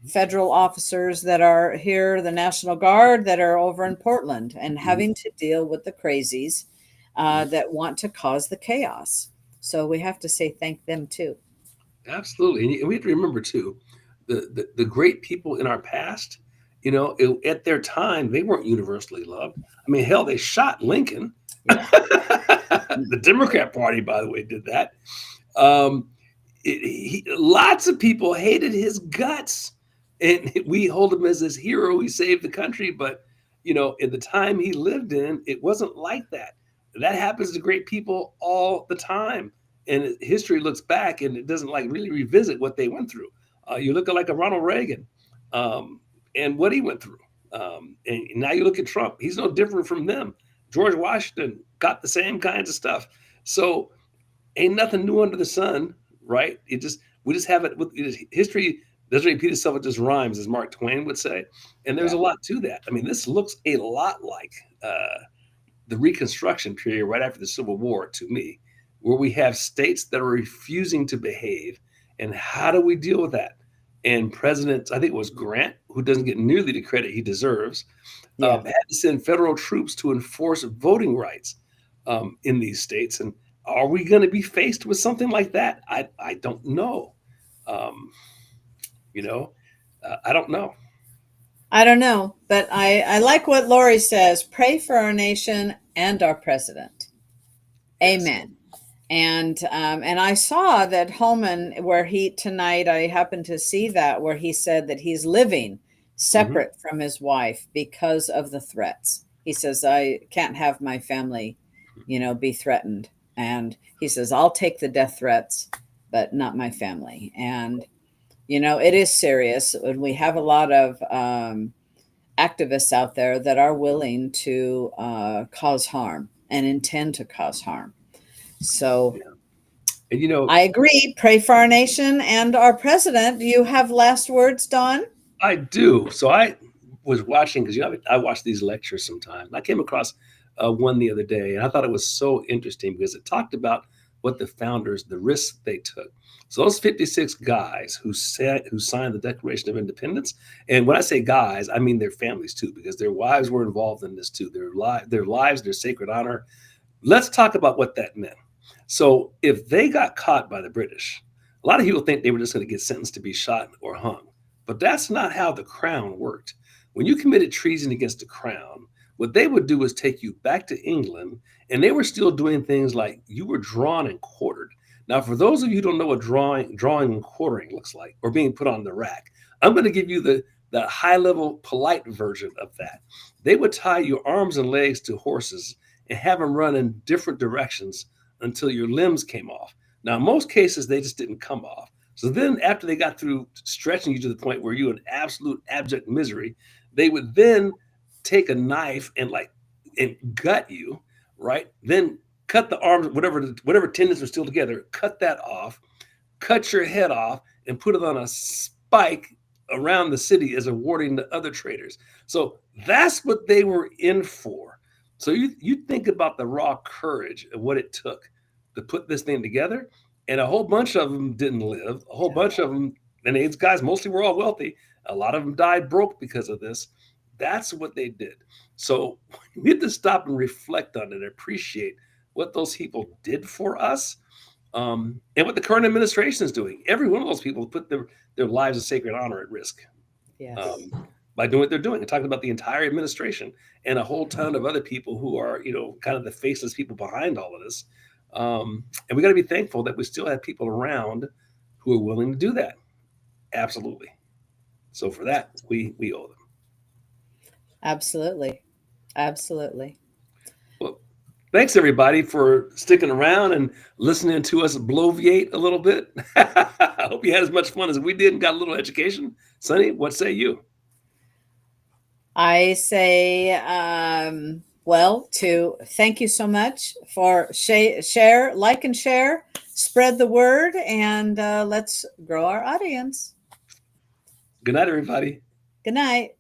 federal officers that are here, the National Guard that are over in Portland and mm-hmm, having to deal with the crazies mm-hmm. that want to cause the chaos. So we have to say thank them too. Absolutely, and we have to remember too, the great people in our past, at their time, they weren't universally loved. I mean, hell, they shot Lincoln. Yeah. The Democrat Party, by the way, did that. Um, Lots of people hated his guts, and we hold him as this hero. He saved the country, but in the time he lived in, it wasn't like that. That happens to great people all the time, and history looks back and it doesn't like really revisit what they went through. You look at like a Ronald Reagan, and what he went through, and now you look at Trump. He's no different from them. George Washington got the same kinds of stuff. So ain't nothing new under the sun, right? We just have it with history doesn't repeat itself; it just rhymes, as Mark Twain would say. And there's Yeah. a lot to that. I mean, this looks a lot like the Reconstruction period right after the Civil War to me, where we have states that are refusing to behave, and how do we deal with that? And President, I think it was Grant, who doesn't get nearly the credit he deserves, Yeah. had to send federal troops to enforce voting rights in these states. And are we going to be faced with something like that? I don't know. Um, you know, I don't know. I don't know, but I like what Lori says: pray for our nation and our president. Yes. Amen. And I saw that Holman, where he tonight, I happened to see that where he said that he's living Hmm. separate from his wife because of the threats. He says, I can't have my family, be threatened. And he says, I'll take the death threats, but not my family. And it is serious, and we have a lot of activists out there that are willing to cause harm and intend to cause harm. So Yeah. And I agree. Pray for our nation and our president. Do you have last words, Don? I do. So I was watching because I watch these lectures sometimes. I came across one the other day, and I thought it was so interesting because it talked about what the founders, the risks they took. So those 56 guys who signed the Declaration of Independence, and when I say guys, I mean their families too, because their wives were involved in this too. Their lives, their sacred honor. Let's talk about what that meant. So if they got caught by the British, a lot of people think they were just going to get sentenced to be shot or hung. But that's not how the crown worked. When you committed treason against the crown, what they would do was take you back to England, and they were still doing things like you were drawn and quartered. Now, for those of you who don't know what drawing and quartering looks like, or being put on the rack, I'm going to give you the high level, polite version of that. They would tie your arms and legs to horses and have them run in different directions until your limbs came off. Now, in most cases, they just didn't come off. So then, after they got through stretching you to the point where you're in absolute abject misery, they would then take a knife and gut you, right? Then cut the arms, whatever tendons are still together, cut that off, cut your head off, and put it on a spike around the city as a warning to other traders. So that's what they were in for. So you think about the raw courage of what it took to put this thing together, and a whole bunch of them didn't live. A whole bunch of them, and these guys mostly were all wealthy. A lot of them died broke because of this. That's what they did. So we have to stop and reflect on it and appreciate what those people did for us, and what the current administration is doing. Every one of those people put their lives of sacred honor at risk, Yes. by doing what they're doing. And talking about the entire administration and a whole ton of other people who are, kind of the faceless people behind all of this. And we got to be thankful that we still have people around who are willing to do that. Absolutely. So for that, we owe them. Absolutely. Absolutely. Well, thanks everybody for sticking around and listening to us bloviate a little bit. I hope you had as much fun as we did and got a little education. Sonny, what say you? I say, well, to thank you so much for share, like, and share, spread the word, and let's grow our audience. Good night, everybody. Good night.